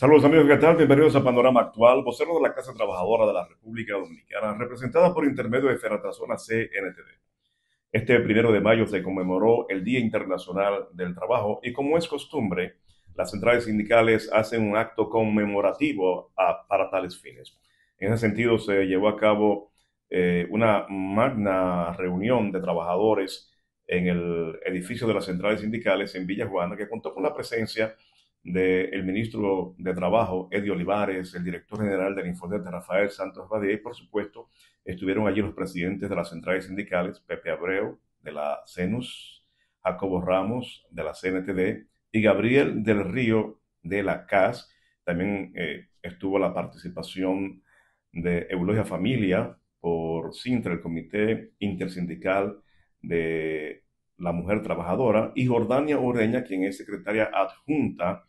Saludos amigos, ¿qué tal? Bienvenidos a Panorama Actual, vocero de la Clase Trabajadora de la República Dominicana, representada por intermedio de Federación CNTD. Este 1 de mayo se conmemoró el Día Internacional del Trabajo y como es costumbre, las centrales sindicales hacen un acto conmemorativo para tales fines. En ese sentido, se llevó a cabo una magna reunión de trabajadores en el edificio de las centrales sindicales en Villa Juana, que contó con la presencia del ministro de Trabajo, Eddie Olivares, el director general del Infonet, Rafael Santos Badía, y por supuesto estuvieron allí los presidentes de las centrales sindicales, Pepe Abreu, de la CENUS, Jacobo Ramos, de la CNTD, y Gabriel del Río, de la CAS. También estuvo la participación de Eulogia Familia por Sintra, el Comité Intersindical de la Mujer Trabajadora, y Jordania Ureña, quien es secretaria adjunta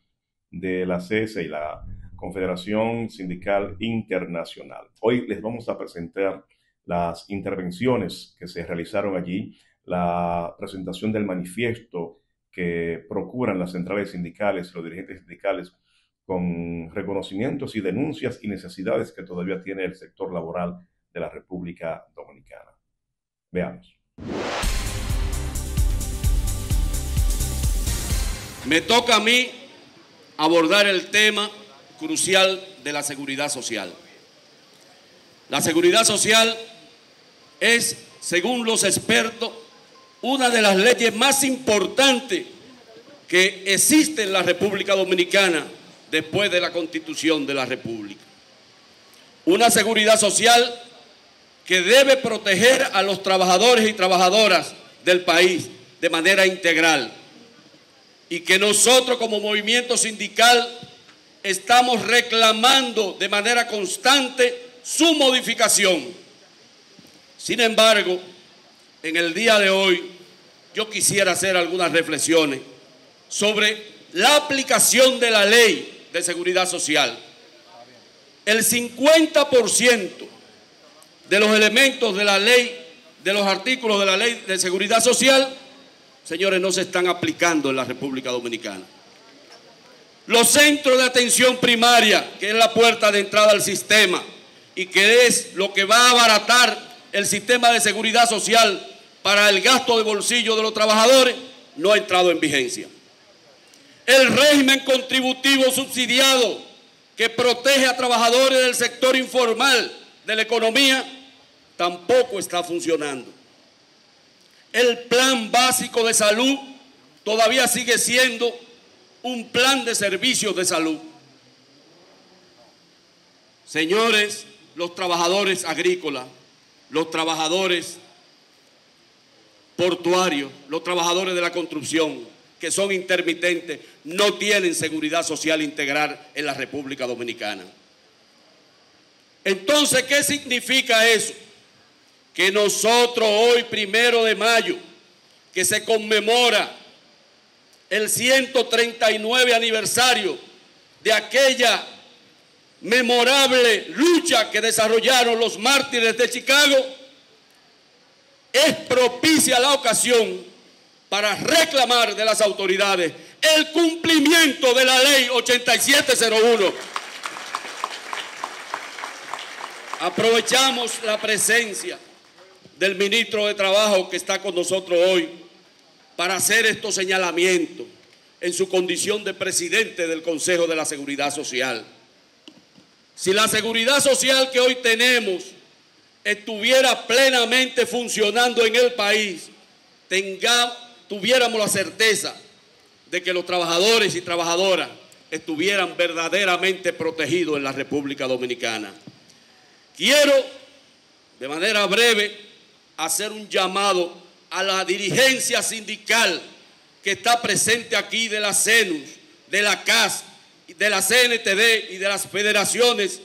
de la CS y la Confederación Sindical Internacional. Hoy les vamos a presentar las intervenciones que se realizaron allí, la presentación del manifiesto que procuran las centrales sindicales y los dirigentes sindicales con reconocimientos y denuncias y necesidades que todavía tiene el sector laboral de la República Dominicana. Veamos. Me toca a mí abordar el tema crucial de la seguridad social. La seguridad social es, según los expertos, una de las leyes más importantes que existe en la República Dominicana después de la Constitución de la República. Una seguridad social que debe proteger a los trabajadores y trabajadoras del país de manera integral, y que nosotros como movimiento sindical estamos reclamando de manera constante su modificación. Sin embargo, en el día de hoy yo quisiera hacer algunas reflexiones sobre la aplicación de la ley de seguridad social. El 50% de los elementos de la ley, de los artículos de la ley de seguridad social, señores, no se están aplicando en la República Dominicana. Los centros de atención primaria, que es la puerta de entrada al sistema y que es lo que va a abaratar el sistema de seguridad social para el gasto de bolsillo de los trabajadores, no ha entrado en vigencia. El régimen contributivo subsidiado que protege a trabajadores del sector informal de la economía tampoco está funcionando. El plan básico de salud todavía sigue siendo un plan de servicios de salud. Señores, los trabajadores agrícolas, los trabajadores portuarios, los trabajadores de la construcción, que son intermitentes, no tienen seguridad social integral en la República Dominicana. Entonces, ¿qué significa eso? Que nosotros hoy, 1 de mayo, que se conmemora el 139 aniversario de aquella memorable lucha que desarrollaron los mártires de Chicago, es propicia la ocasión para reclamar de las autoridades el cumplimiento de la ley 8701. Aprovechamos la presencia del ministro de Trabajo que está con nosotros hoy para hacer estos señalamientos en su condición de presidente del Consejo de la Seguridad Social. Si la seguridad social que hoy tenemos estuviera plenamente funcionando en el país, tuviéramos la certeza de que los trabajadores y trabajadoras estuvieran verdaderamente protegidos en la República Dominicana. Quiero, de manera breve, hacer un llamado a la dirigencia sindical que está presente aquí de la CENUS, de la CAS, de la CNTD y de las federaciones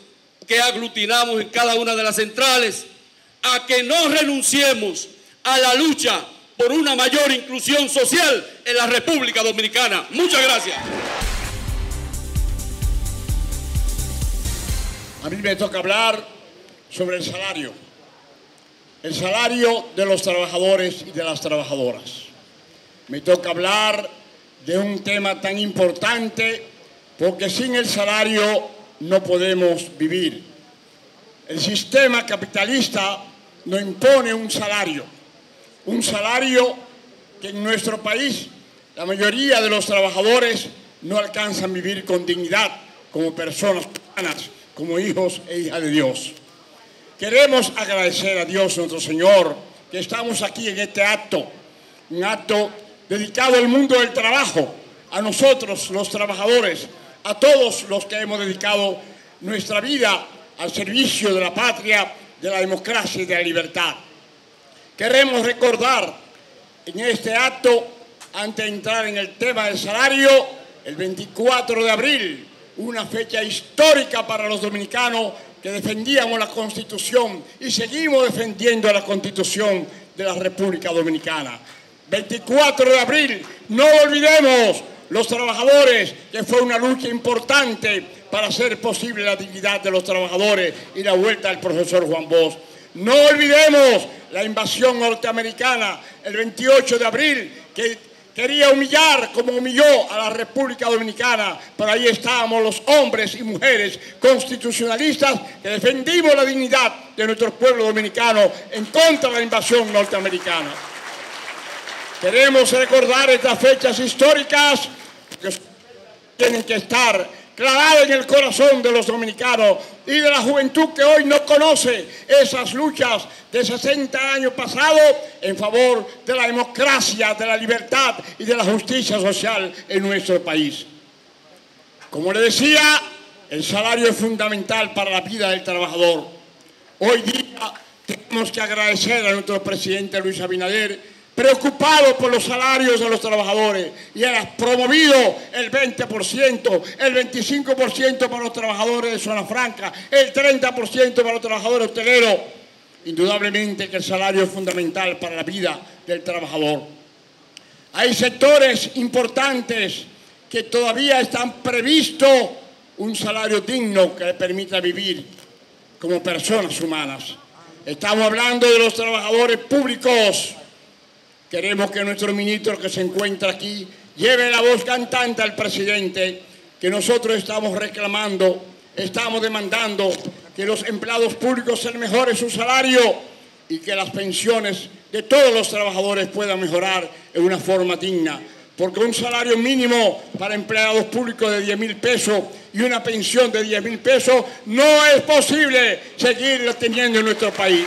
que aglutinamos en cada una de las centrales, a que no renunciemos a la lucha por una mayor inclusión social en la República Dominicana. Muchas gracias. A mí me toca hablar sobre el salario de los trabajadores y de las trabajadoras. Me toca hablar de un tema tan importante porque sin el salario no podemos vivir. El sistema capitalista nos impone un salario que en nuestro país la mayoría de los trabajadores no alcanzan a vivir con dignidad como personas humanas, como hijos e hijas de Dios. Queremos agradecer a Dios nuestro Señor que estamos aquí en este acto, un acto dedicado al mundo del trabajo, a nosotros los trabajadores, a todos los que hemos dedicado nuestra vida al servicio de la patria, de la democracia y de la libertad. Queremos recordar en este acto, antes de entrar en el tema del salario, el 24 de abril, una fecha histórica para los dominicanos que defendíamos la Constitución y seguimos defendiendo la Constitución de la República Dominicana. 24 de abril, no olvidemos los trabajadores, que fue una lucha importante para hacer posible la dignidad de los trabajadores y la vuelta del profesor Juan Bosch. No olvidemos la invasión norteamericana el 28 de abril, que quería humillar como humilló a la República Dominicana, pero ahí estábamos los hombres y mujeres constitucionalistas que defendimos la dignidad de nuestro pueblo dominicano en contra de la invasión norteamericana. Queremos recordar estas fechas históricas que tienen que estar clavadas en el corazón de los dominicanos y de la juventud que hoy no conoce esas luchas de 60 años pasados en favor de la democracia, de la libertad y de la justicia social en nuestro país. Como le decía, el salario es fundamental para la vida del trabajador. Hoy día tenemos que agradecer a nuestro presidente Luis Abinader, preocupado por los salarios de los trabajadores, y ha promovido el 20%, el 25% para los trabajadores de zona franca, el 30% para los trabajadores hoteleros. Indudablemente que el salario es fundamental para la vida del trabajador. Hay sectores importantes que todavía están previstos un salario digno que le permita vivir como personas humanas. Estamos hablando de los trabajadores públicos. Queremos que nuestro ministro que se encuentra aquí lleve la voz cantante al presidente, que nosotros estamos reclamando, estamos demandando que los empleados públicos se mejoren su salario y que las pensiones de todos los trabajadores puedan mejorar en una forma digna. Porque un salario mínimo para empleados públicos de 10.000 pesos y una pensión de 10.000 pesos no es posible seguir teniendo en nuestro país.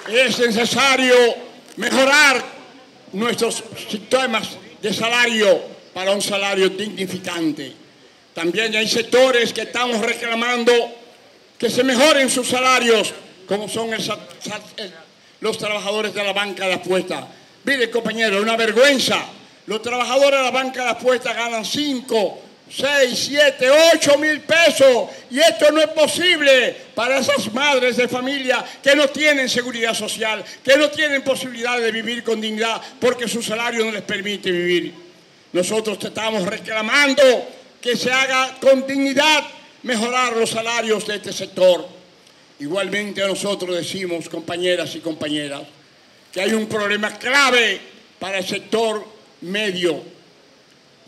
Es necesario mejorar nuestros sistemas de salario para un salario dignificante. También hay sectores que estamos reclamando que se mejoren sus salarios, como son los trabajadores de la banca de apuestas. Mire, compañero, una vergüenza. Los trabajadores de la banca de apuestas ganan 5, 6, 7, 8 mil pesos, y esto no es posible para esas madres de familia que no tienen seguridad social, que no tienen posibilidad de vivir con dignidad porque su salario no les permite vivir. Nosotros estamos reclamando que se haga con dignidad mejorar los salarios de este sector. Igualmente nosotros decimos, compañeras y compañeras, que hay un problema clave para el sector medio,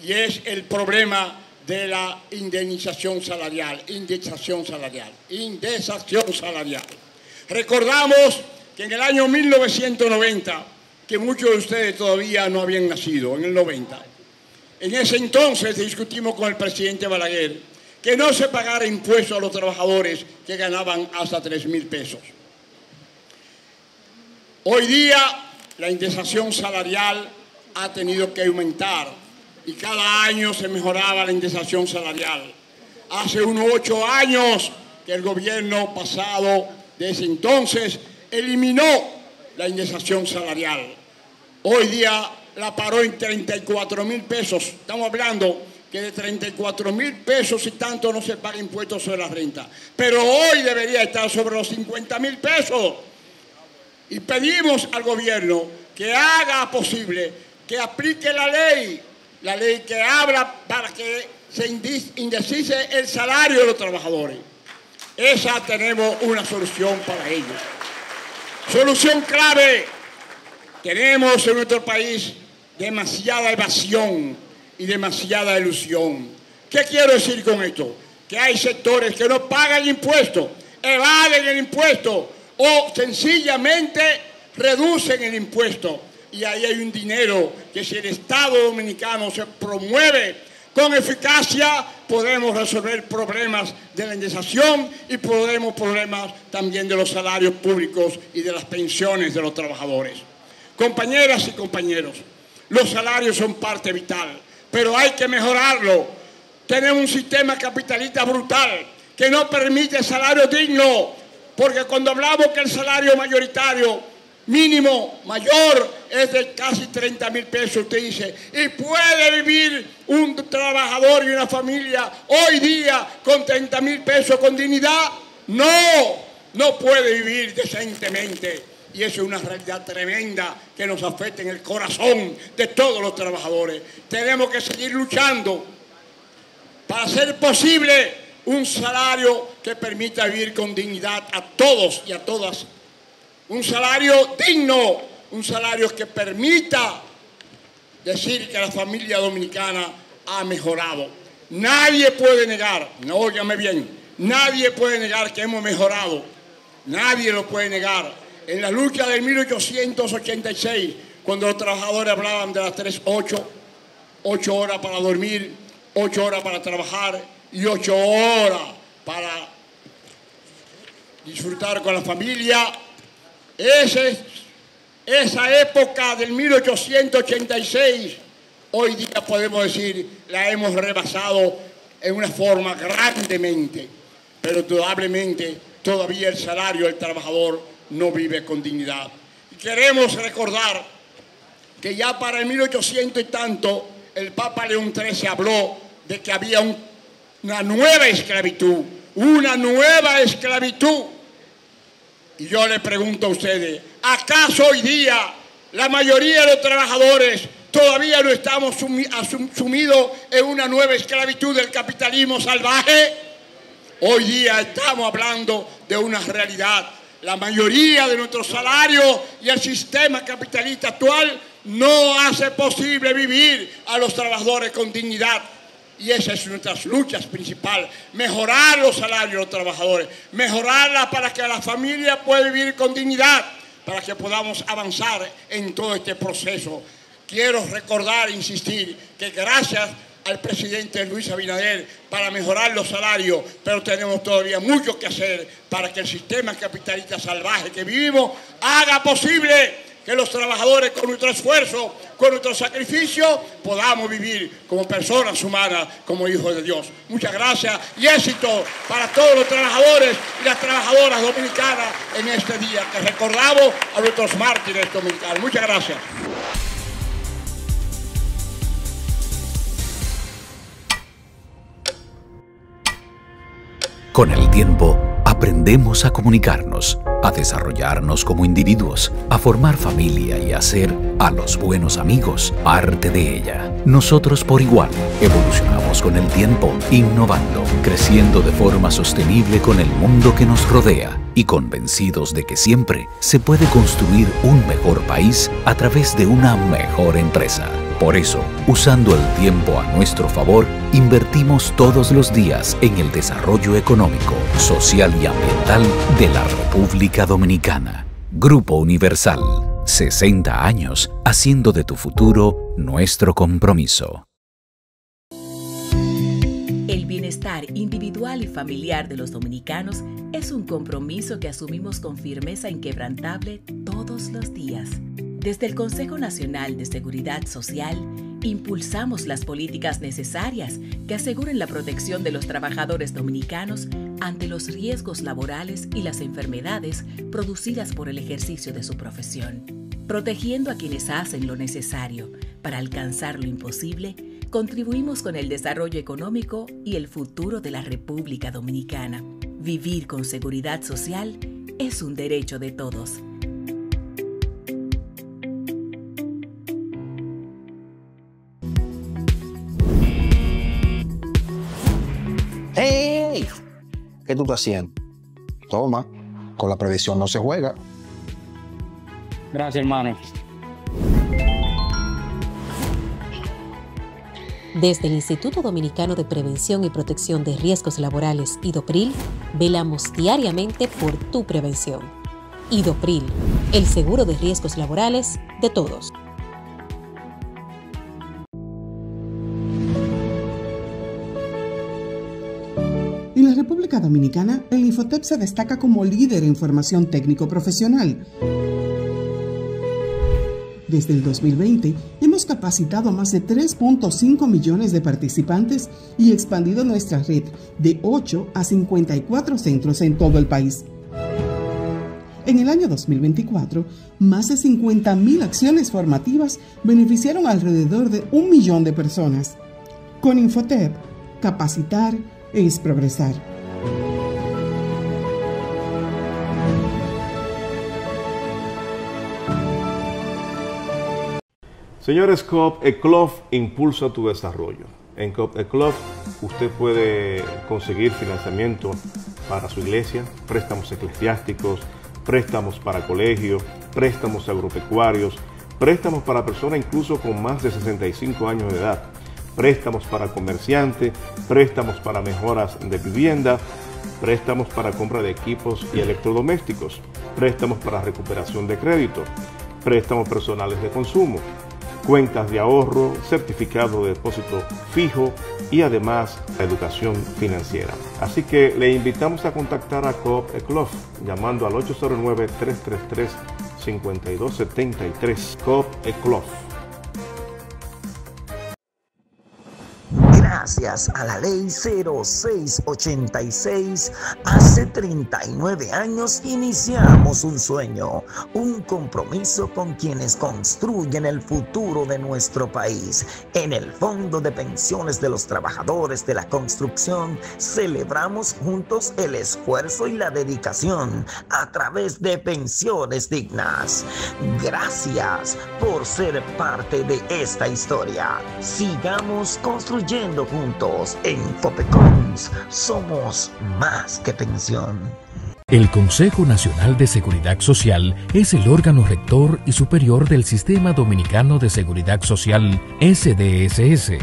y es el problema de la indexación salarial. Recordamos que en el año 1990, que muchos de ustedes todavía no habían nacido, en el 90, en ese entonces discutimos con el presidente Balaguer que no se pagara impuestos a los trabajadores que ganaban hasta 3.000 pesos. Hoy día la indexación salarial ha tenido que aumentar y cada año se mejoraba la indexación salarial. Hace unos 8 años que el gobierno pasado de ese entonces eliminó la indexación salarial. Hoy día la paró en 34.000 pesos. Estamos hablando que de 34.000 pesos y tanto no se paga impuestos sobre la renta. Pero hoy debería estar sobre los 50.000 pesos. Y pedimos al gobierno que haga posible, que aplique la ley que habla para que se indecice el salario de los trabajadores. Esa tenemos una solución para ellos. Solución clave Tenemos en nuestro país demasiada evasión y demasiada ilusión. ¿Qué quiero decir con esto? Que hay sectores que no pagan impuestos, evaden el impuesto o sencillamente reducen el impuesto. Y ahí hay un dinero que si el Estado dominicano se promueve con eficacia, podemos resolver problemas de la indexación y problemas también de los salarios públicos y de las pensiones de los trabajadores. Compañeras y compañeros, los salarios son parte vital, pero hay que mejorarlo. Tenemos un sistema capitalista brutal que no permite salario digno, porque cuando hablamos que el salario mayoritario mínimo mayor es de casi 30.000 pesos, usted dice, ¿y puede vivir un trabajador y una familia hoy día con 30.000 pesos con dignidad? No puede vivir decentemente. Y eso es una realidad tremenda que nos afecta en el corazón de todos los trabajadores. Tenemos que seguir luchando para hacer posible un salario que permita vivir con dignidad a todos y a todas. Un salario digno, un salario que permita decir que la familia dominicana ha mejorado. Nadie puede negar, no, óigame bien, nadie puede negar que hemos mejorado. Nadie lo puede negar. En la lucha del 1886, cuando los trabajadores hablaban de las 8 horas para dormir, 8 horas para trabajar y 8 horas para disfrutar con la familia. Esa época del 1886, hoy día podemos decir, la hemos rebasado en una forma grandemente, pero indudablemente todavía el salario del trabajador no vive con dignidad. Y queremos recordar que ya para el 1800 y tanto, el Papa León XIII habló de que había una nueva esclavitud, Y yo le pregunto a ustedes, ¿acaso hoy día la mayoría de los trabajadores todavía no estamos sumidos en una nueva esclavitud del capitalismo salvaje? Hoy día estamos hablando de una realidad. La mayoría de nuestros salarios y el sistema capitalista actual no hace posible vivir a los trabajadores con dignidad. Y esa es nuestras luchas principales, mejorar los salarios de los trabajadores, mejorarla para que la familia pueda vivir con dignidad, para que podamos avanzar en todo este proceso. Quiero recordar e insistir que gracias al presidente Luis Abinader para mejorar los salarios, pero tenemos todavía mucho que hacer para que el sistema capitalista salvaje que vivimos haga posible que los trabajadores con nuestro esfuerzo, con nuestro sacrificio, podamos vivir como personas humanas, como hijos de Dios. Muchas gracias y éxito para todos los trabajadores y las trabajadoras dominicanas en este día que recordamos a nuestros mártires dominicanos. Muchas gracias. Con el tiempo, aprendemos a comunicarnos, a desarrollarnos como individuos, a formar familia y a ser, a los buenos amigos, parte de ella. Nosotros por igual evolucionamos con el tiempo, innovando, creciendo de forma sostenible con el mundo que nos rodea y convencidos de que siempre se puede construir un mejor país a través de una mejor empresa. Por eso, usando el tiempo a nuestro favor, invertimos todos los días en el desarrollo económico, social y ambiental de la República Dominicana. Grupo Universal, 60 años haciendo de tu futuro nuestro compromiso. El bienestar individual y familiar de los dominicanos es un compromiso que asumimos con firmeza inquebrantable todos los días. Desde el Consejo Nacional de Seguridad Social, impulsamos las políticas necesarias que aseguren la protección de los trabajadores dominicanos ante los riesgos laborales y las enfermedades producidas por el ejercicio de su profesión. Protegiendo a quienes hacen lo necesario para alcanzar lo imposible, contribuimos con el desarrollo económico y el futuro de la República Dominicana. Vivir con seguridad social es un derecho de todos. ¡Hey! ¿Qué tú estás haciendo? Toma, con la previsión no se juega. Gracias, hermano. Desde el Instituto Dominicano de Prevención y Protección de Riesgos Laborales, IDOPRIL, velamos diariamente por tu prevención. IDOPRIL, el seguro de riesgos laborales de todos. En la República Dominicana, el Infotep se destaca como líder en formación técnico-profesional. Desde el 2020, hemos capacitado a más de 3.5 millones de participantes y expandido nuestra red de 8 a 54 centros en todo el país. En el año 2024, más de 50.000 acciones formativas beneficiaron a alrededor de 1 millón de personas. Con Infotep, capacitar es progresar. Señores, Coop Eclof impulsa tu desarrollo. En Coop Eclof usted puede conseguir financiamiento para su iglesia, préstamos eclesiásticos, préstamos para colegios, préstamos agropecuarios, préstamos para personas incluso con más de 65 años de edad, préstamos para comerciantes, préstamos para mejoras de vivienda, préstamos para compra de equipos y electrodomésticos, préstamos para recuperación de crédito, préstamos personales de consumo, cuentas de ahorro, certificado de depósito fijo y además la educación financiera. Así que le invitamos a contactar a Coop Eclof llamando al 809-333-5273. Coop Eclof. Gracias a la ley 0686, hace 39 años iniciamos un sueño, un compromiso con quienes construyen el futuro de nuestro país. En el Fondo de Pensiones de los Trabajadores de la Construcción, celebramos juntos el esfuerzo y la dedicación a través de pensiones dignas. Gracias por ser parte de esta historia. Sigamos construyendo juntos. En Copecons somos más que pensión. El Consejo Nacional de Seguridad Social es el órgano rector y superior del Sistema Dominicano de Seguridad Social, SDSS.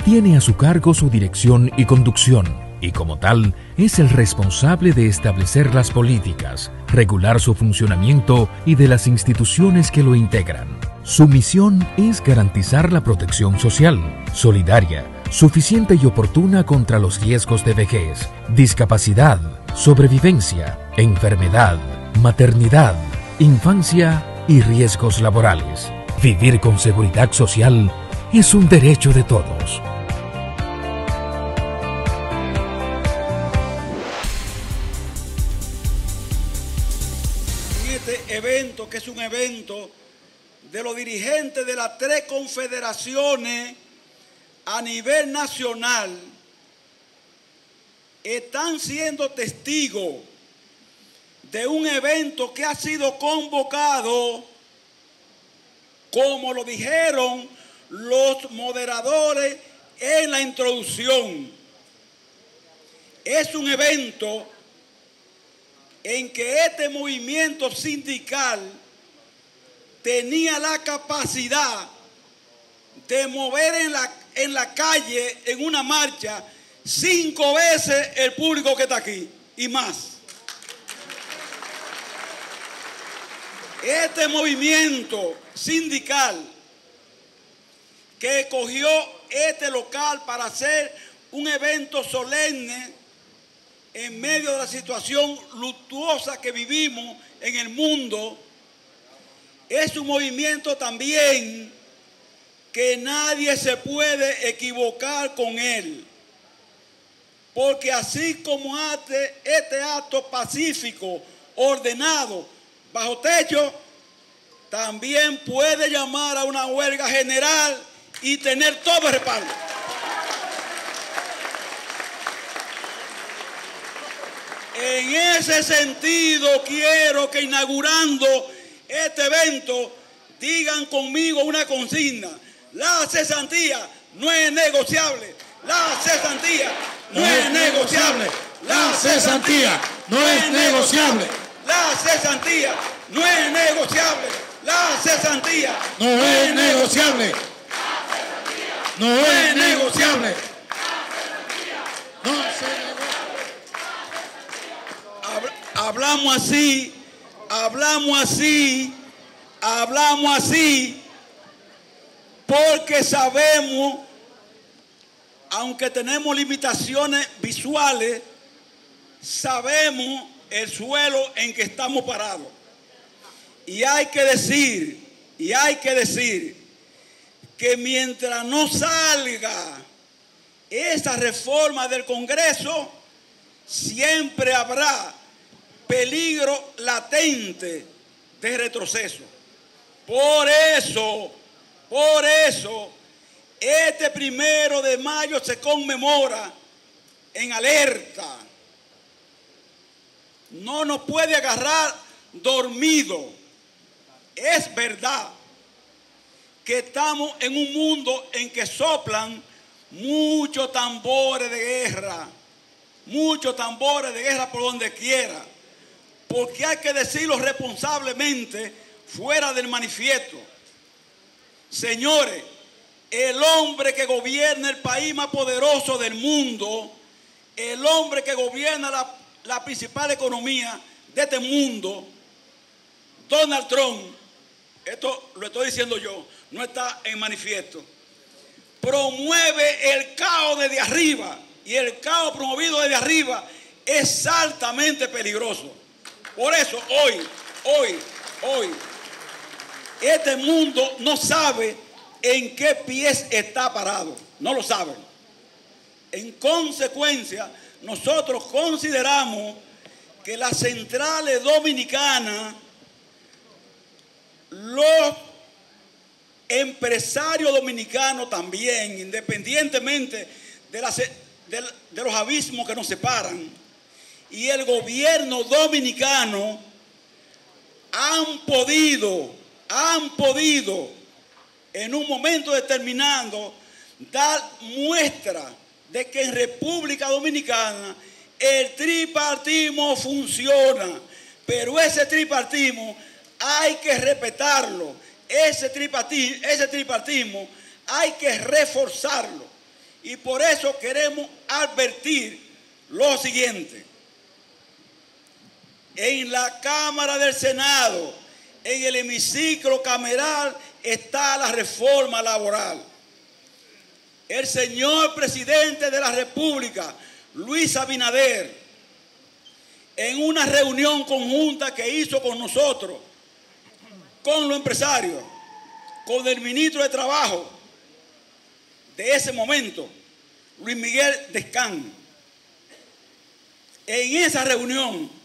Tiene a su cargo su dirección y conducción, y como tal, es el responsable de establecer las políticas, regular su funcionamiento y de las instituciones que lo integran. Su misión es garantizar la protección social, solidaria, suficiente y oportuna contra los riesgos de vejez, discapacidad, sobrevivencia, enfermedad, maternidad, infancia y riesgos laborales. Vivir con seguridad social es un derecho de todos. En este evento, que es un evento de los dirigentes de las 3 confederaciones a nivel nacional, están siendo testigos de un evento que ha sido convocado, como lo dijeron los moderadores en la introducción. Es un evento en que este movimiento sindical tenía la capacidad de mover en la calle, en una marcha, 5 veces el público que está aquí y más. Este movimiento sindical que cogió este local para hacer un evento solemne en medio de la situación luctuosa que vivimos en el mundo, es un movimiento también que nadie se puede equivocar con él. Porque así como hace este acto pacífico, ordenado, bajo techo, también puede llamar a una huelga general y tener todo el respaldo. En ese sentido, quiero que inaugurando este evento digan conmigo una consigna: la cesantía no es negociable. La cesantía no es negociable. La cesantía no es negociable. La cesantía no es negociable. La cesantía no es negociable. no es negociable. No se negocia. Hablamos así, porque sabemos, aunque tenemos limitaciones visuales, sabemos el suelo en que estamos parados. Y hay que decir que mientras no salga esa reforma del Congreso, siempre habrá peligro latente de retroceso. Por eso, este 1 de mayo se conmemora en alerta. No nos puede agarrar dormido. Es verdad que estamos en un mundo en que soplan muchos tambores de guerra por donde quiera, porque hay que decirlo responsablemente, fuera del manifiesto. Señores, el hombre que gobierna el país más poderoso del mundo, el hombre que gobierna la principal economía de este mundo, Donald Trump, esto lo estoy diciendo yo, no está en manifiesto, promueve el caos desde arriba, y el caos promovido desde arriba es altamente peligroso. Por eso hoy, este mundo no sabe en qué pies está parado, no lo saben. En consecuencia, nosotros consideramos que las centrales dominicanas, los empresarios dominicanos también, independientemente de los abismos que nos separan, y el gobierno dominicano han podido en un momento determinado dar muestra de que en República Dominicana el tripartismo funciona, pero ese tripartismo hay que respetarlo, ese tripartismo hay que reforzarlo, y por eso queremos advertir lo siguiente. En la Cámara del Senado, en el hemiciclo cameral, está la reforma laboral. El señor presidente de la República, Luis Abinader, en una reunión conjunta que hizo con nosotros, con los empresarios, con el ministro de Trabajo de ese momento, Luis Miguel Descán, en esa reunión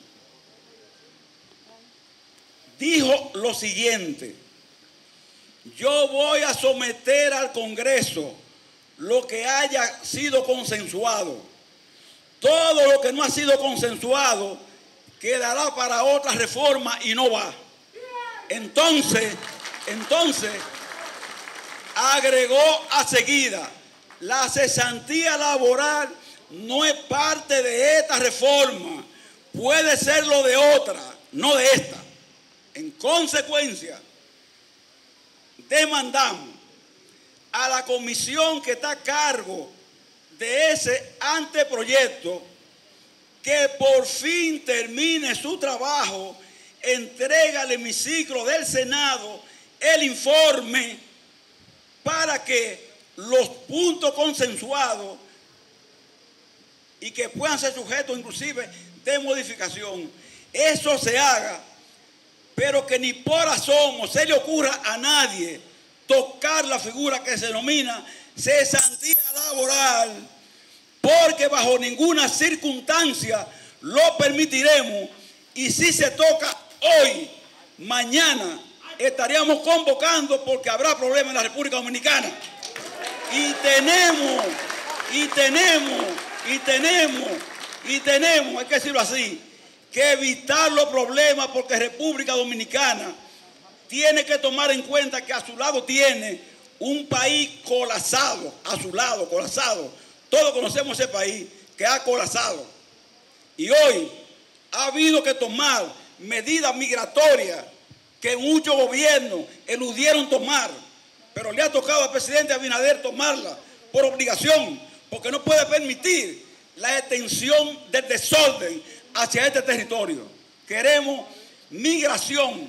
dijo lo siguiente: yo voy a someter al Congreso lo que haya sido consensuado. Todo lo que no ha sido consensuado quedará para otra reforma y no va. Entonces, agregó a seguida, la cesantía laboral no es parte de esta reforma, puede serlo de otra, no de esta. En consecuencia, demandamos a la comisión que está a cargo de ese anteproyecto que por fin termine su trabajo, entrega al hemiciclo del Senado el informe para que los puntos consensuados y que puedan ser sujetos inclusive de modificación, eso se haga, pero que ni por asomo se le ocurra a nadie tocar la figura que se denomina cesantía laboral, porque bajo ninguna circunstancia lo permitiremos, y si se toca hoy, mañana estaríamos convocando porque habrá problemas en la República Dominicana. Y tenemos, hay que decirlo así, que evitar los problemas, porque República Dominicana tiene que tomar en cuenta que a su lado tiene un país colapsado, a su lado colapsado. Todos conocemos ese país que ha colapsado. Y hoy ha habido que tomar medidas migratorias que muchos gobiernos eludieron tomar. pero le ha tocado al presidente Abinader tomarla por obligación, porque no puede permitir la extensión del desorden hacia este territorio. Queremos migración,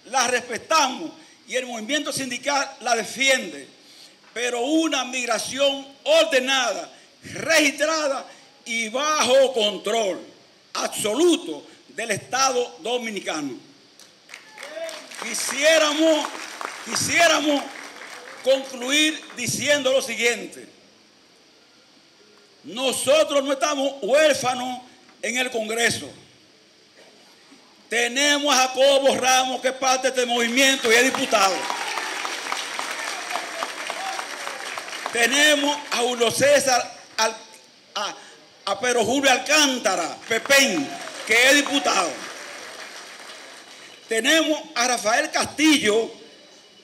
la respetamos y el movimiento sindical la defiende, pero una migración ordenada, registrada y bajo control absoluto del Estado dominicano. Quisiéramos concluir diciendo lo siguiente: nosotros no estamos huérfanos en el Congreso. Tenemos a Jacobo Ramos, que es parte de este movimiento y es diputado. Tenemos a Julio César, a Pedro Julio Alcántara, Pepén, que es diputado. Tenemos a Rafael Castillo,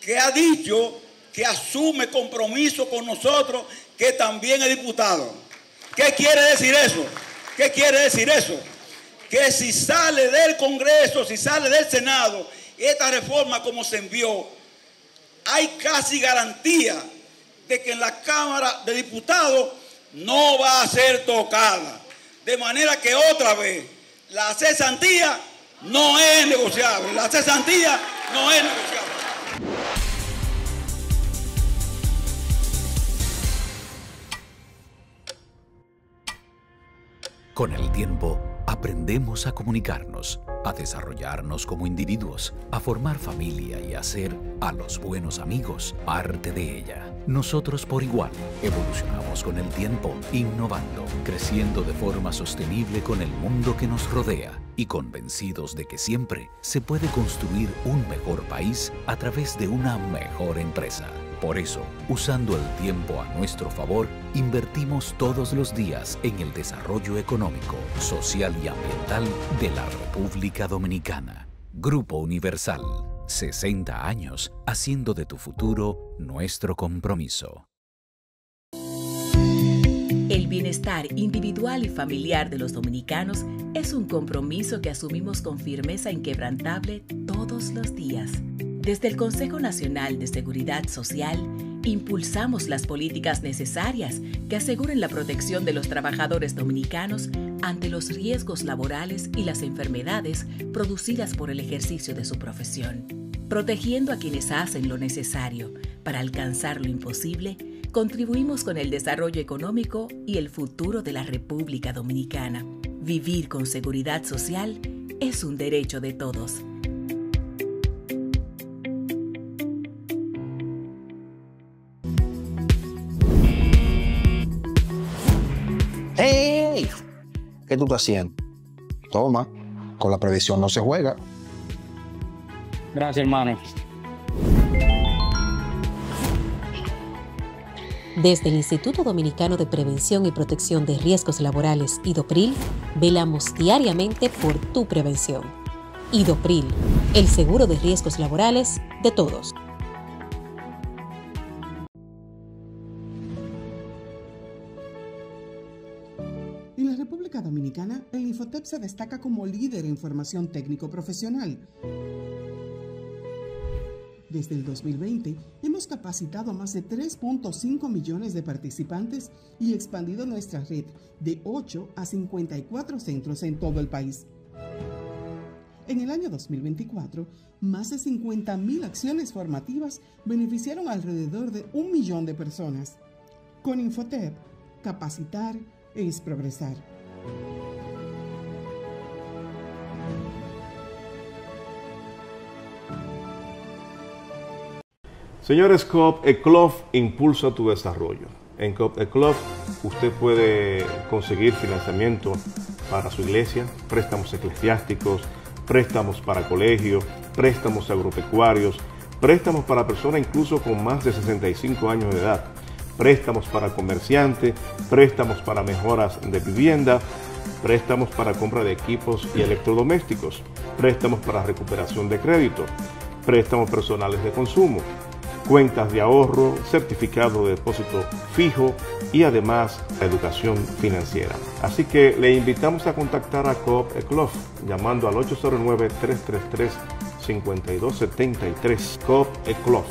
que ha dicho que asume compromiso con nosotros, que también es diputado. ¿Qué quiere decir eso? ¿Qué quiere decir eso? Que si sale del Congreso, si sale del Senado, esta reforma como se envió, hay casi garantía de que en la Cámara de Diputados no va a ser tocada. De manera que otra vez, la cesantía no es negociable. La cesantía no es negociable. Con el tiempo, aprendemos a comunicarnos, a desarrollarnos como individuos, a formar familia y a hacer a los buenos amigos parte de ella. Nosotros por igual evolucionamos con el tiempo, innovando, creciendo de forma sostenible con el mundo que nos rodea y convencidos de que siempre se puede construir un mejor país a través de una mejor empresa. Por eso, usando el tiempo a nuestro favor, invertimos todos los días en el desarrollo económico, social y ambiental de la República Dominicana. Grupo Universal, 60 años haciendo de tu futuro nuestro compromiso. El bienestar individual y familiar de los dominicanos es un compromiso que asumimos con firmeza inquebrantable todos los días. Desde el Consejo Nacional de Seguridad Social, impulsamos las políticas necesarias que aseguren la protección de los trabajadores dominicanos ante los riesgos laborales y las enfermedades producidas por el ejercicio de su profesión. Protegiendo a quienes hacen lo necesario para alcanzar lo imposible, contribuimos con el desarrollo económico y el futuro de la República Dominicana. Vivir con seguridad social es un derecho de todos. ¡Hey! ¿Qué tú estás haciendo? Toma, con la previsión no se juega. Gracias, hermano. Desde el Instituto Dominicano de Prevención y Protección de Riesgos Laborales, IDOPRIL, velamos diariamente por tu prevención. IDOPRIL, el seguro de riesgos laborales de todos. En la República Dominicana, el Infotep se destaca como líder en formación técnico-profesional. Desde el 2020, hemos capacitado a más de 3.5 millones de participantes y expandido nuestra red de 8 a 54 centros en todo el país. En el año 2024, más de 50.000 acciones formativas beneficiaron alrededor de 1 millón de personas. Con Infotep, capacitar es progresar. Señores, Coop Eclof impulsa tu desarrollo. En Coop Eclof usted puede conseguir financiamiento para su iglesia, préstamos eclesiásticos, préstamos para colegios, préstamos agropecuarios, préstamos para personas incluso con más de 65 años de edad, préstamos para comerciantes, préstamos para mejoras de vivienda, préstamos para compra de equipos y electrodomésticos, préstamos para recuperación de crédito, préstamos personales de consumo, cuentas de ahorro, certificado de depósito fijo y además educación financiera. Así que le invitamos a contactar a Coop Eclof llamando al 809-333-5273. Coop Eclof.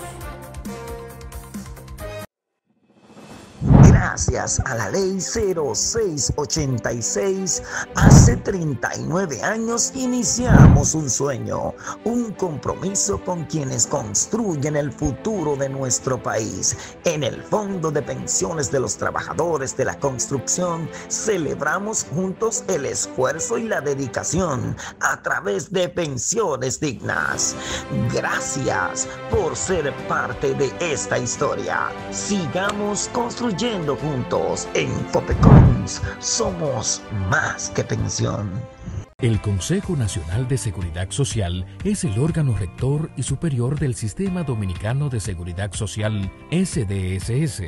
Gracias a la ley 0686, hace 39 años iniciamos un sueño, un compromiso con quienes construyen el futuro de nuestro país. En el Fondo de Pensiones de los Trabajadores de la Construcción celebramos juntos el esfuerzo y la dedicación a través de pensiones dignas. Gracias por ser parte de esta historia. Sigamos construyendo juntos. En Fopecons somos más que pensión. El Consejo Nacional de Seguridad Social es el órgano rector y superior del Sistema Dominicano de Seguridad Social, SDSS.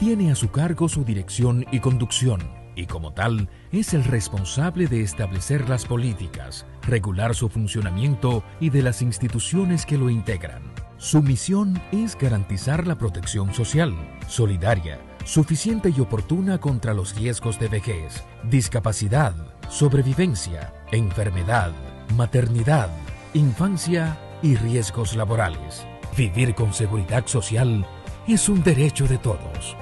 Tiene a su cargo su dirección y conducción, y como tal, es el responsable de establecer las políticas, regular su funcionamiento y de las instituciones que lo integran. Su misión es garantizar la protección social, solidaria, suficiente y oportuna contra los riesgos de vejez, discapacidad, sobrevivencia, enfermedad, maternidad, infancia y riesgos laborales. Vivir con seguridad social es un derecho de todos.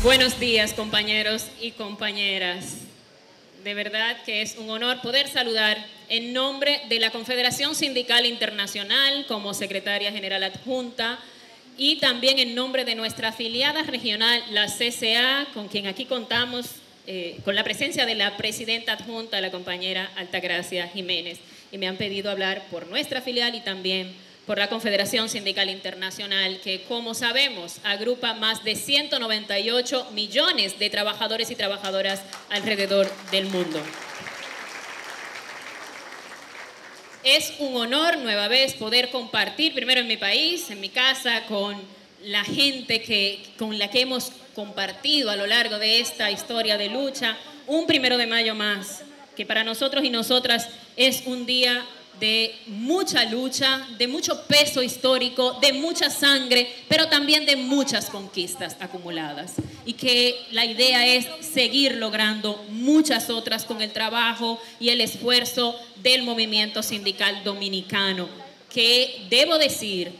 Buenos días, compañeros y compañeras. De verdad que es un honor poder saludar en nombre de la Confederación Sindical Internacional como secretaria general adjunta y también en nombre de nuestra afiliada regional, la CCA, con quien aquí contamos con la presencia de la presidenta adjunta, la compañera Altagracia Jiménez. Y me han pedido hablar por nuestra filial y también por la Confederación Sindical Internacional, que como sabemos agrupa más de 198 millones de trabajadores y trabajadoras alrededor del mundo. Es un honor nueva vez poder compartir, primero en mi país, en mi casa, con la gente con la que hemos compartido a lo largo de esta historia de lucha, un 1 de mayo más, que para nosotros y nosotras es un día de mucha lucha, de mucho peso histórico, de mucha sangre, pero también de muchas conquistas acumuladas. Y que la idea es seguir logrando muchas otras con el trabajo y el esfuerzo del movimiento sindical dominicano, que debo decir,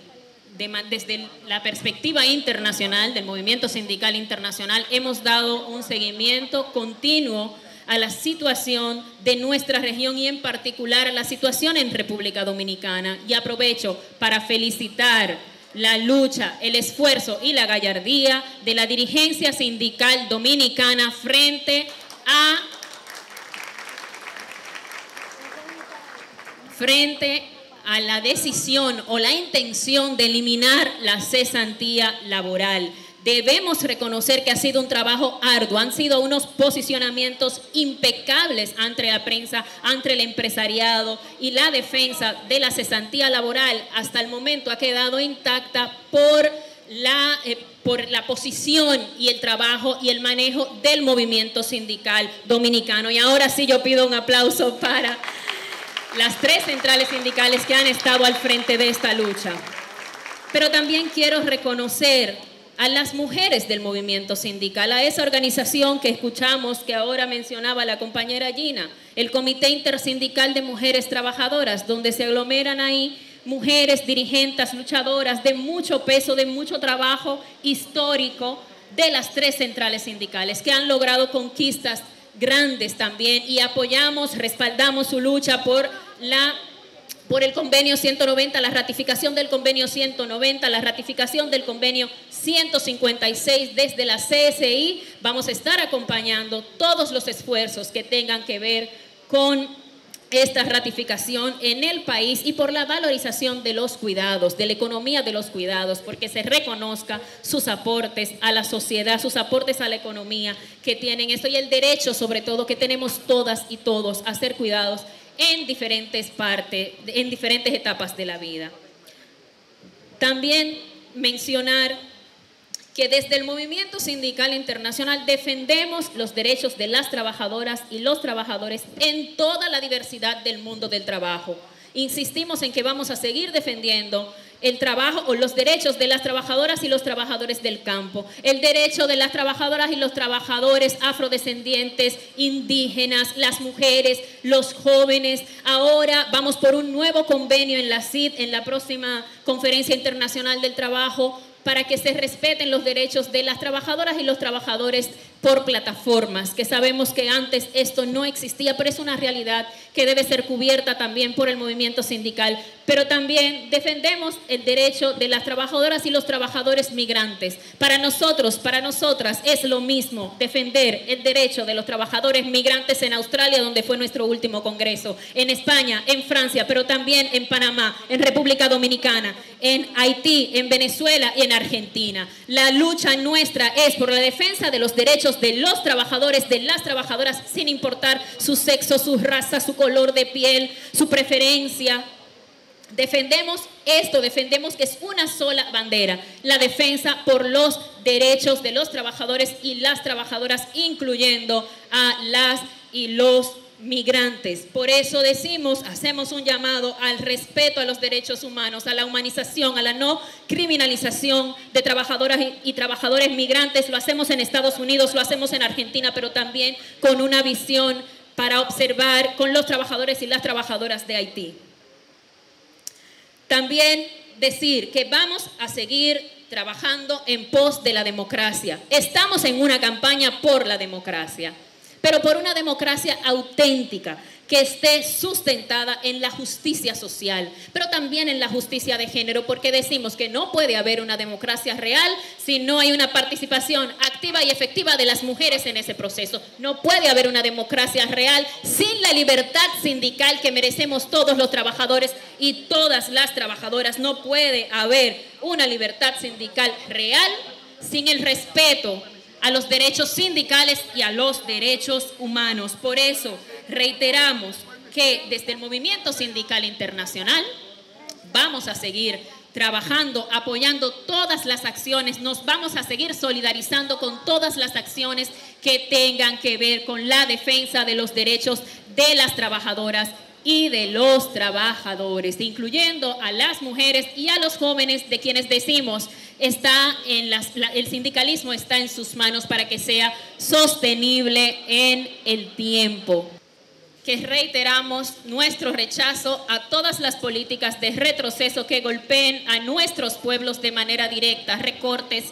desde la perspectiva internacional del movimiento sindical internacional, hemos dado un seguimiento continuo a la situación de nuestra región y en particular a la situación en República Dominicana. Y aprovecho para felicitar la lucha, el esfuerzo y la gallardía de la dirigencia sindical dominicana frente a la decisión o la intención de eliminar la cesantía laboral. Debemos reconocer que ha sido un trabajo arduo, han sido unos posicionamientos impecables ante la prensa, ante el empresariado, y la defensa de la cesantía laboral hasta el momento ha quedado intacta por la posición y el trabajo y el manejo del movimiento sindical dominicano. Y ahora sí yo pido un aplauso para las 3 centrales sindicales que han estado al frente de esta lucha. Pero también quiero reconocer a las mujeres del movimiento sindical, a esa organización que escuchamos, que ahora mencionaba la compañera Gina, el Comité Intersindical de Mujeres Trabajadoras, donde se aglomeran ahí mujeres dirigentes, luchadoras de mucho peso, de mucho trabajo histórico de las 3 centrales sindicales, que han logrado conquistas grandes también, y apoyamos, respaldamos su lucha por el convenio 190, la ratificación del convenio 190, la ratificación del convenio 156 desde la CSI. Vamos a estar acompañando todos los esfuerzos que tengan que ver con esta ratificación en el país y por la valorización de los cuidados, de la economía de los cuidados, porque se reconozca sus aportes a la sociedad, sus aportes a la economía que tienen esto, y el derecho sobre todo que tenemos todas y todos a ser cuidados en diferentes etapas de la vida. También mencionar que desde el movimiento sindical internacional defendemos los derechos de las trabajadoras y los trabajadores en toda la diversidad del mundo del trabajo. Insistimos en que vamos a seguir defendiendo el trabajo o los derechos de las trabajadoras y los trabajadores del campo, el derecho de las trabajadoras y los trabajadores afrodescendientes, indígenas, las mujeres, los jóvenes. Ahora vamos por un nuevo convenio en la CID, en la próxima Conferencia Internacional del Trabajo, para que se respeten los derechos de las trabajadoras y los trabajadores por plataformas, que sabemos que antes esto no existía, pero es una realidad que debe ser cubierta también por el movimiento sindical. Pero también defendemos el derecho de las trabajadoras y los trabajadores migrantes. Para nosotros, para nosotras, es lo mismo defender el derecho de los trabajadores migrantes en Australia, donde fue nuestro último congreso, en España, en Francia, pero también en Panamá, en República Dominicana, en Haití, en Venezuela y en Argentina. La lucha nuestra es por la defensa de los derechos de los trabajadores, de las trabajadoras, sin importar su sexo, su raza, su color de piel, su preferencia. Defendemos esto, defendemos que es una sola bandera, la defensa por los derechos de los trabajadores y las trabajadoras, incluyendo a las y los migrantes. Por eso decimos, hacemos un llamado al respeto a los derechos humanos, a la humanización, a la no criminalización de trabajadoras y trabajadores migrantes. Lo hacemos en Estados Unidos, lo hacemos en Argentina, pero también con una visión para observar con los trabajadores y las trabajadoras de Haití. También decir que vamos a seguir trabajando en pos de la democracia. Estamos en una campaña por la democracia, pero por una democracia auténtica, que esté sustentada en la justicia social, pero también en la justicia de género, porque decimos que no puede haber una democracia real si no hay una participación activa y efectiva de las mujeres en ese proceso. No puede haber una democracia real sin la libertad sindical que merecemos todos los trabajadores y todas las trabajadoras. No puede haber una libertad sindical real sin el respeto a los derechos sindicales y a los derechos humanos. Por eso reiteramos que desde el Movimiento Sindical Internacional vamos a seguir trabajando, apoyando todas las acciones, nos vamos a seguir solidarizando con todas las acciones que tengan que ver con la defensa de los derechos de las trabajadoras y de los trabajadores, incluyendo a las mujeres y a los jóvenes, de quienes decimos el sindicalismo está en sus manos para que sea sostenible en el tiempo. Que reiteramos nuestro rechazo a todas las políticas de retroceso que golpeen a nuestros pueblos de manera directa, recortes,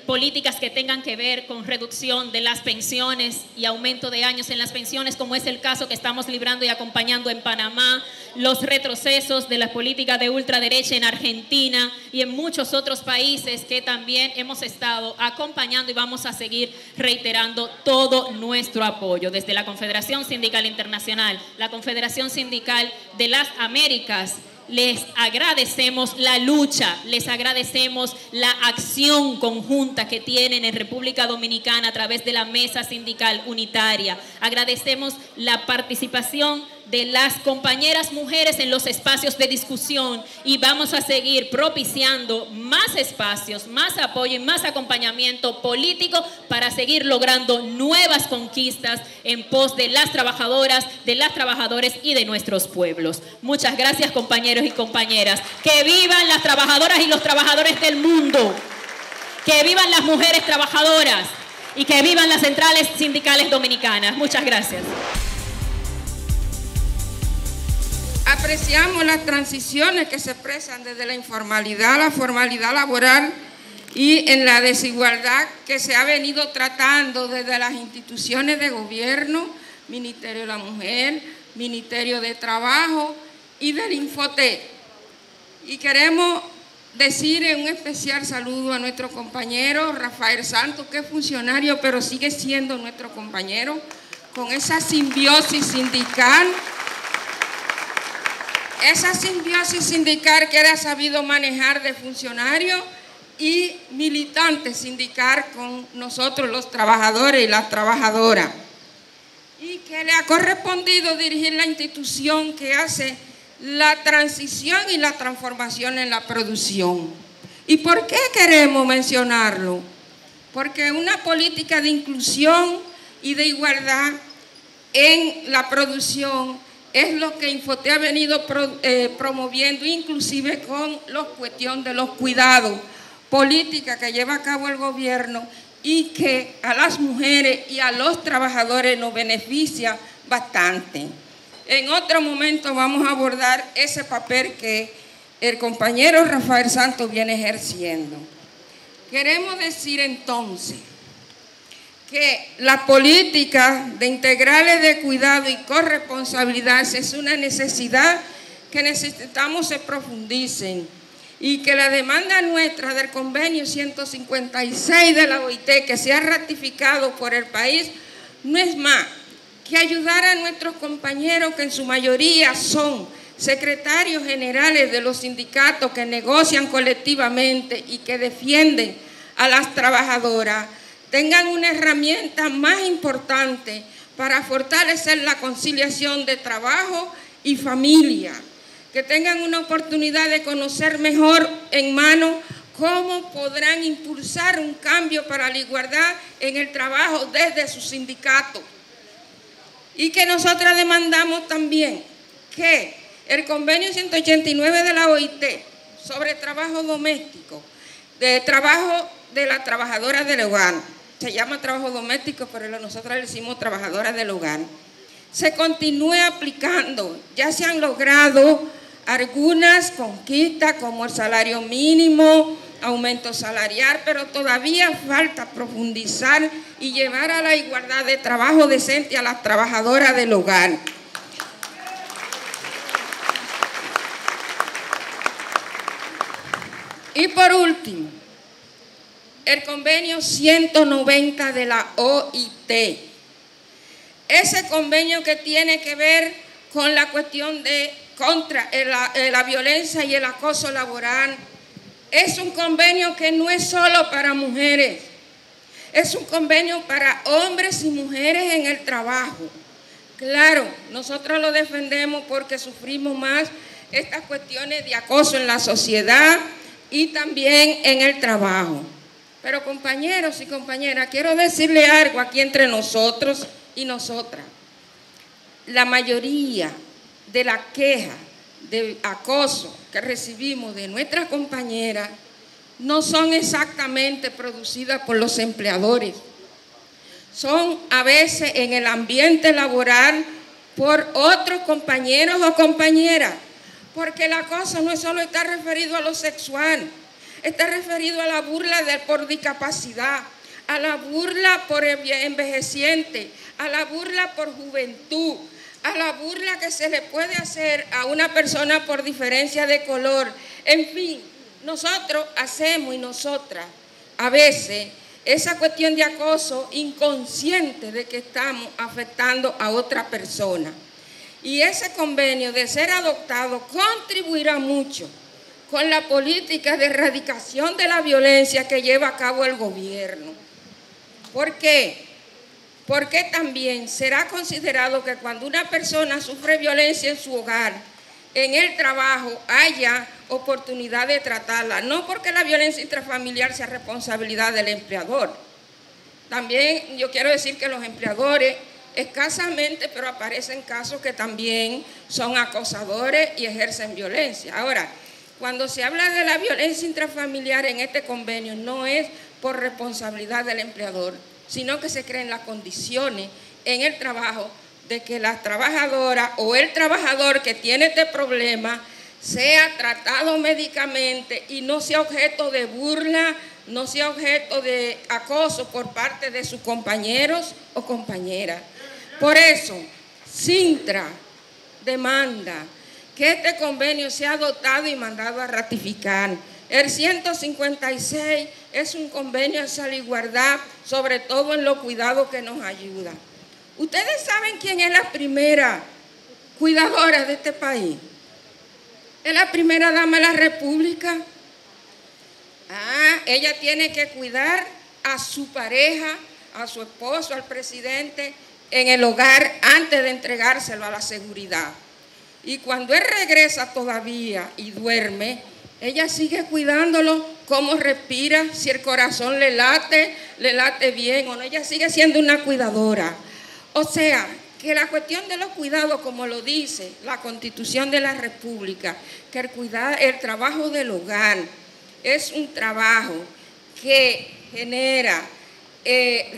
políticas que tengan que ver con reducción de las pensiones y aumento de años en las pensiones, como es el caso que estamos librando y acompañando en Panamá, los retrocesos de las políticas de ultraderecha en Argentina y en muchos otros países que también hemos estado acompañando, y vamos a seguir reiterando todo nuestro apoyo desde la Confederación Sindical Internacional, la Confederación Sindical de las Américas. Les agradecemos la lucha, les agradecemos la acción conjunta que tienen en República Dominicana a través de la Mesa Sindical Unitaria. Agradecemos la participación de las compañeras mujeres en los espacios de discusión y vamos a seguir propiciando más espacios, más apoyo y más acompañamiento político para seguir logrando nuevas conquistas en pos de las trabajadoras, de los trabajadores y de nuestros pueblos. Muchas gracias, compañeros y compañeras. Que vivan las trabajadoras y los trabajadores del mundo. Que vivan las mujeres trabajadoras y que vivan las centrales sindicales dominicanas. Muchas gracias. Apreciamos las transiciones que se expresan desde la informalidad a la formalidad laboral y en la desigualdad que se ha venido tratando desde las instituciones de gobierno, Ministerio de la Mujer, Ministerio de Trabajo y del Infotec. Y queremos decir un especial saludo a nuestro compañero Rafael Santos, que es funcionario, pero sigue siendo nuestro compañero, con esa simbiosis sindical. Esa simbiosis sindical que él ha sabido manejar de funcionario y militante sindical con nosotros los trabajadores y las trabajadoras. Y que le ha correspondido dirigir la institución que hace la transición y la transformación en la producción. ¿Y por qué queremos mencionarlo? Porque una política de inclusión y de igualdad en la producción es lo que Infotep ha venido promoviendo, inclusive con la cuestión de los cuidados, política que lleva a cabo el gobierno y que a las mujeres y a los trabajadores nos beneficia bastante. En otro momento vamos a abordar ese papel que el compañero Rafael Santos viene ejerciendo. Queremos decir entonces que la política de integrales de cuidado y corresponsabilidad es una necesidad que necesitamos se profundicen y que la demanda nuestra del convenio 156 de la OIT que se ha ratificado por el país no es más que ayudar a nuestros compañeros que en su mayoría son secretarios generales de los sindicatos que negocian colectivamente y que defienden a las trabajadoras, tengan una herramienta más importante para fortalecer la conciliación de trabajo y familia, que tengan una oportunidad de conocer mejor en mano cómo podrán impulsar un cambio para la igualdad en el trabajo desde sus sindicatos. Y que nosotras demandamos también que el convenio 189 de la OIT sobre trabajo doméstico, de trabajo de las trabajadoras del hogar, se llama trabajo doméstico, pero nosotros le decimos trabajadoras del hogar, se continúe aplicando. Ya se han logrado algunas conquistas como el salario mínimo, aumento salarial, pero todavía falta profundizar y llevar a la igualdad de trabajo decente a las trabajadoras del hogar. Y por último, el convenio 190 de la OIT. Ese convenio que tiene que ver con la cuestión de contra la violencia y el acoso laboral. Es un convenio que no es solo para mujeres, es un convenio para hombres y mujeres en el trabajo. Claro, nosotros lo defendemos porque sufrimos más estas cuestiones de acoso en la sociedad y también en el trabajo. Pero compañeros y compañeras, quiero decirle algo aquí entre nosotros y nosotras. La mayoría de las quejas de acoso que recibimos de nuestras compañeras no son exactamente producidas por los empleadores. Son a veces en el ambiente laboral por otros compañeros o compañeras, porque el acoso no solo está referido a lo sexual, está referido a la burla por discapacidad, a la burla por envejeciente, a la burla por juventud, a la burla que se le puede hacer a una persona por diferencia de color. En fin, nosotros hacemos y nosotras a veces esa cuestión de acoso inconsciente de que estamos afectando a otra persona. Y ese convenio, de ser adoptado, contribuirá mucho con la política de erradicación de la violencia que lleva a cabo el gobierno. ¿Por qué? Porque también será considerado que cuando una persona sufre violencia en su hogar, en el trabajo, haya oportunidad de tratarla. No porque la violencia intrafamiliar sea responsabilidad del empleador. También yo quiero decir que los empleadores, escasamente, pero aparecen casos que también son acosadores y ejercen violencia. Ahora, cuando se habla de la violencia intrafamiliar en este convenio, no es por responsabilidad del empleador, sino que se creen las condiciones en el trabajo de que la trabajadora o el trabajador que tiene este problema sea tratado médicamente y no sea objeto de burla, no sea objeto de acoso por parte de sus compañeros o compañeras. Por eso, Sintra demanda que este convenio sea adoptado y mandado a ratificar. El 156 es un convenio hacia la igualdad, sobre todo en los cuidados que nos ayuda. ¿Ustedes saben quién es la primera cuidadora de este país? Es la primera dama de la República. Ella tiene que cuidar a su pareja, a su esposo, al presidente, en el hogar antes de entregárselo a la seguridad. Y cuando él regresa todavía y duerme, ella sigue cuidándolo, cómo respira, si el corazón le late bien o no. Ella sigue siendo una cuidadora. O sea, que la cuestión de los cuidados, como lo dice la Constitución de la República, que el trabajo del hogar es un trabajo que genera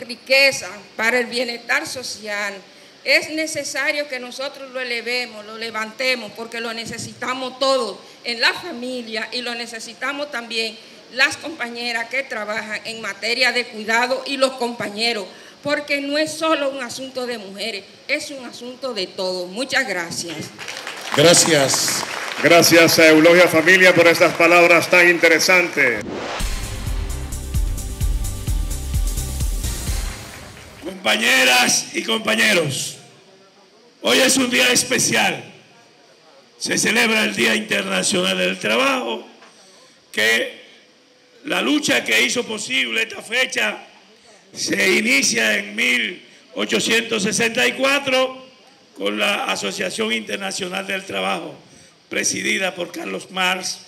riqueza para el bienestar social. Es necesario que nosotros lo elevemos, lo levantemos, porque lo necesitamos todos en la familia y lo necesitamos también las compañeras que trabajan en materia de cuidado y los compañeros, porque no es solo un asunto de mujeres, es un asunto de todos. Muchas gracias. Gracias. Gracias a Eulogia Familia por estas palabras tan interesantes. Compañeras y compañeros, hoy es un día especial. Se celebra el Día Internacional del Trabajo, que la lucha que hizo posible esta fecha se inicia en 1864 con la Asociación Internacional del Trabajo, presidida por Carlos Marx,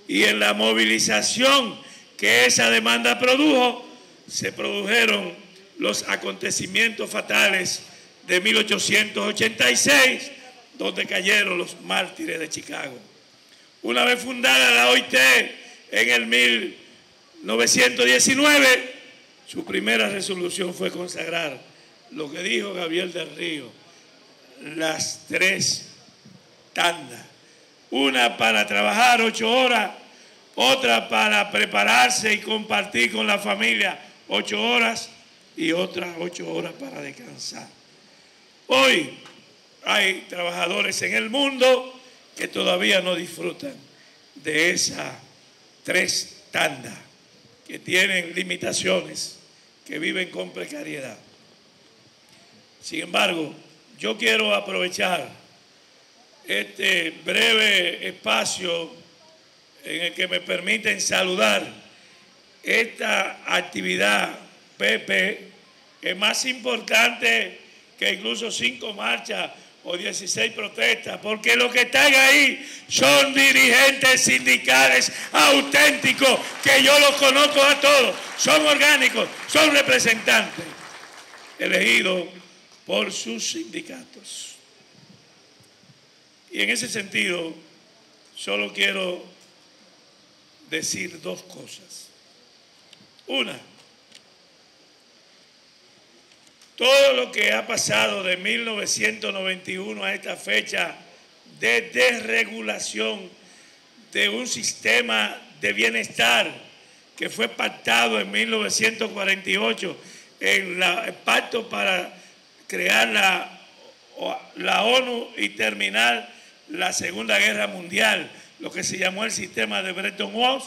y en la movilización que esa demanda produjo, se produjeron los acontecimientos fatales de 1886, donde cayeron los mártires de Chicago. Una vez fundada la OIT en el 1919, su primera resolución fue consagrar lo que dijo Gabriel del Río, las 3 tandas. Una para trabajar 8 horas, otra para prepararse y compartir con la familia 8 horas y otras 8 horas para descansar. Hoy hay trabajadores en el mundo que todavía no disfrutan de esas 3 tandas, que tienen limitaciones, que viven con precariedad. Sin embargo, yo quiero aprovechar este breve espacio en el que me permiten saludar esta actividad PP, que es más importante que incluso 5 marchas o 16 protestas, porque los que están ahí son dirigentes sindicales auténticos, que yo los conozco a todos, son orgánicos, son representantes elegidos por sus sindicatos. Y en ese sentido, solo quiero decir 2 cosas. Una, todo lo que ha pasado de 1991 a esta fecha de desregulación de un sistema de bienestar que fue pactado en 1948 en el pacto para crear la ONU y terminar la Segunda Guerra Mundial, lo que se llamó el sistema de Bretton Woods.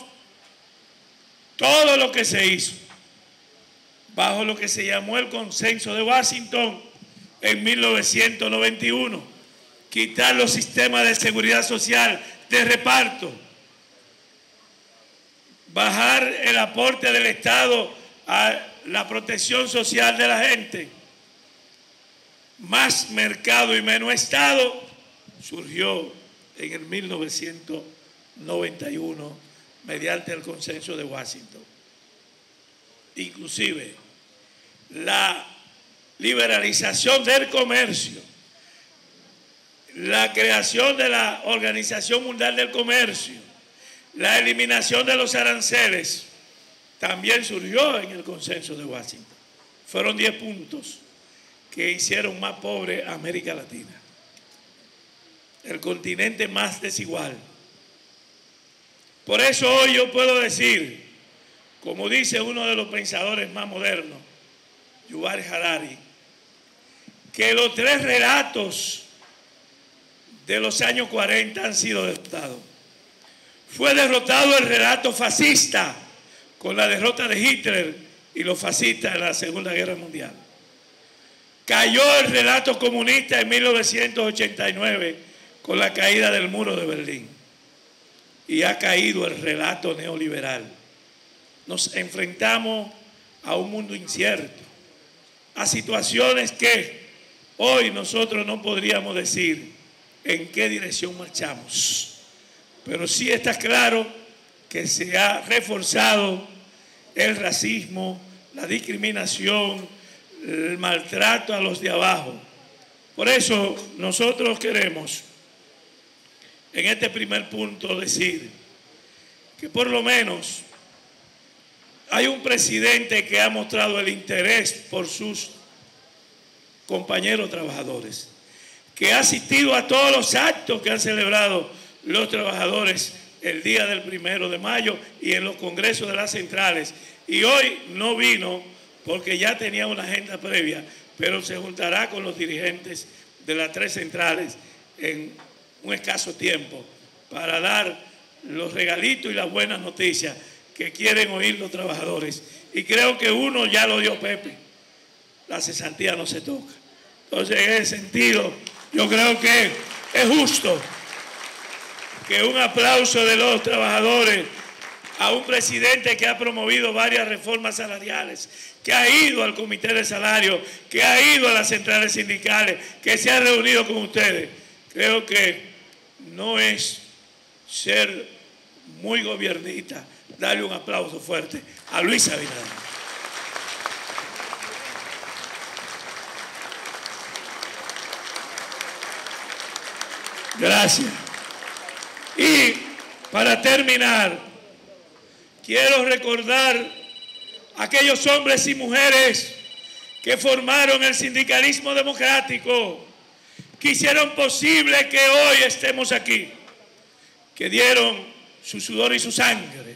Todo lo que se hizo bajo lo que se llamó el Consenso de Washington en 1991, quitar los sistemas de seguridad social de reparto, bajar el aporte del Estado a la protección social de la gente, más mercado y menos Estado, surgió en el 1991 mediante el Consenso de Washington. Inclusive la liberalización del comercio, la creación de la Organización Mundial del Comercio, la eliminación de los aranceles, también surgió en el Consenso de Washington. Fueron 10 puntos que hicieron más pobre a América Latina, el continente más desigual. Por eso hoy yo puedo decir, como dice uno de los pensadores más modernos, Yuval Harari, que los 3 relatos de los años 40 han sido derrotados. Fue derrotado el relato fascista con la derrota de Hitler y los fascistas en la Segunda Guerra Mundial. Cayó el relato comunista en 1989 con la caída del muro de Berlín. Y ha caído el relato neoliberal. Nos enfrentamos a un mundo incierto, a situaciones que hoy nosotros no podríamos decir en qué dirección marchamos. Pero sí está claro que se ha reforzado el racismo, la discriminación, el maltrato a los de abajo. Por eso nosotros queremos en este primer punto decir que por lo menos hay un presidente que ha mostrado el interés por sus compañeros trabajadores, que ha asistido a todos los actos que han celebrado los trabajadores el día del 1 de mayo y en los congresos de las centrales. Y hoy no vino porque ya tenía una agenda previa, pero se juntará con los dirigentes de las 3 centrales en un escaso tiempo para dar los regalitos y las buenas noticias que quieren oír los trabajadores. Y creo que uno ya lo dio Pepe: la cesantía no se toca. Entonces, en ese sentido, yo creo que es justo que un aplauso de los trabajadores a un presidente que ha promovido varias reformas salariales, que ha ido al comité de salario, que ha ido a las centrales sindicales, que se ha reunido con ustedes. Creo que no es ser muy gobiernista darle un aplauso fuerte a Luis Abinader. Gracias. Y para terminar, quiero recordar a aquellos hombres y mujeres que formaron el sindicalismo democrático, que hicieron posible que hoy estemos aquí, que dieron su sudor y su sangre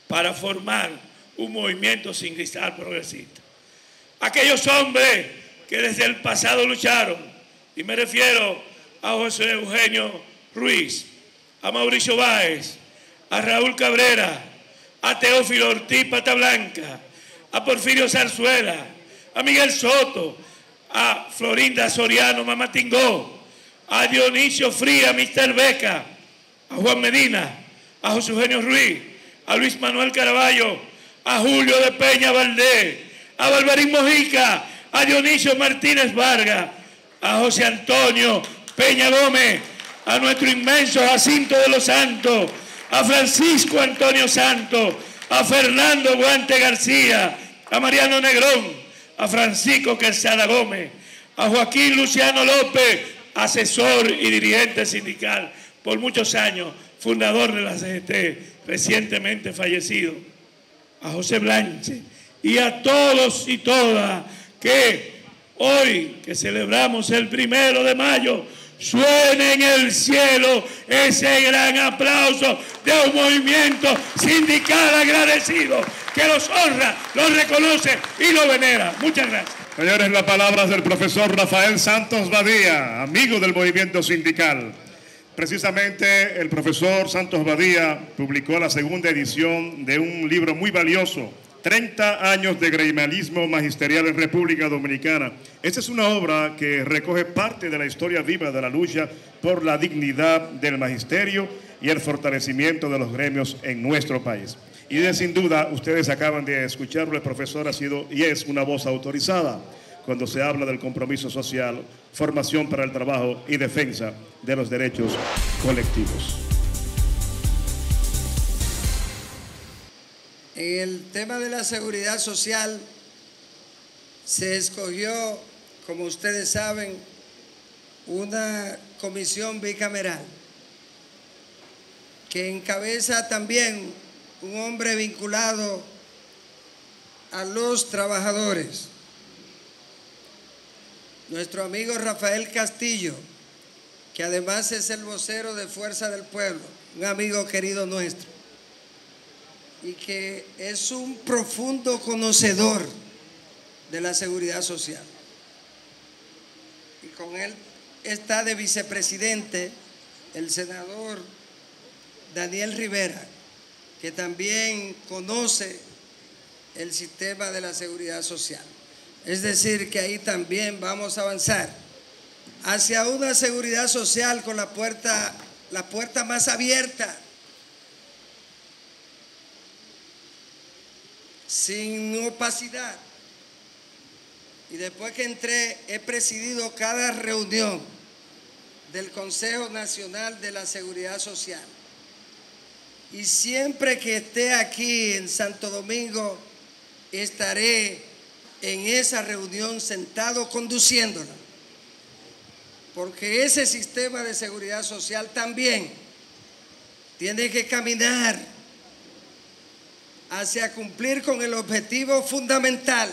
para formar un movimiento sindical progresista. Aquellos hombres que desde el pasado lucharon, y me refiero a José Eugenio Ruiz, a Mauricio Báez, a Raúl Cabrera, a Teófilo Ortiz Pata Blanca, a Porfirio Zarzuela, a Miguel Soto, a Florinda Soriano Mamá Tingó, a Dionisio Fría Mister Beca, a Juan Medina, a José Eugenio Ruiz, a Luis Manuel Caraballo, a Julio de Peña Valdés, a Barbarín Mojica, a Dionisio Martínez Vargas, a José Antonio Peña Gómez, a nuestro inmenso Jacinto de los Santos, a Francisco Antonio Santos, a Fernando Guante García, a Mariano Negrón, a Francisco Quesada Gómez, a Joaquín Luciano López, asesor y dirigente sindical por muchos años, fundador de la CGT, recientemente fallecido, a José Blanche y a todos y todas que hoy que celebramos el 1 de mayo, suene en el cielo ese gran aplauso de un movimiento sindical agradecido que los honra, los reconoce y los venera. Muchas gracias. Señores, las palabras del profesor Rafael Santos Badía, amigo del movimiento sindical. Precisamente el profesor Santos Badía publicó la segunda edición de un libro muy valioso, 30 años de gremialismo magisterial en República Dominicana. Esta es una obra que recoge parte de la historia viva de la lucha por la dignidad del magisterio y el fortalecimiento de los gremios en nuestro país. Y sin duda, ustedes acaban de escucharlo, el profesor ha sido y es una voz autorizada cuando se habla del compromiso social, formación para el trabajo y defensa de los derechos colectivos. En el tema de la seguridad social se escogió, como ustedes saben, una comisión bicameral que encabeza también un hombre vinculado a los trabajadores, nuestro amigo Rafael Castillo, que además es el vocero de Fuerza del Pueblo, un amigo querido nuestro, y que es un profundo conocedor de la seguridad social. Y con él está de vicepresidente el senador Daniel Rivera, que también conoce el sistema de la seguridad social. Es decir, que ahí también vamos a avanzar hacia una seguridad social con la puerta más abierta, sin opacidad. Y después que entré, he presidido cada reunión del Consejo Nacional de la Seguridad Social. Y siempre que esté aquí en Santo Domingo, estaré en esa reunión sentado conduciéndola. porque ese sistema de seguridad social también tiene que caminar hacia cumplir con el objetivo fundamental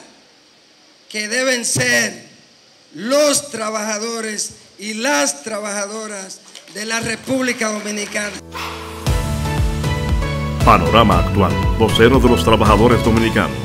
que deben ser los trabajadores y las trabajadoras de la República Dominicana. Panorama Actual, vocero de los trabajadores dominicanos.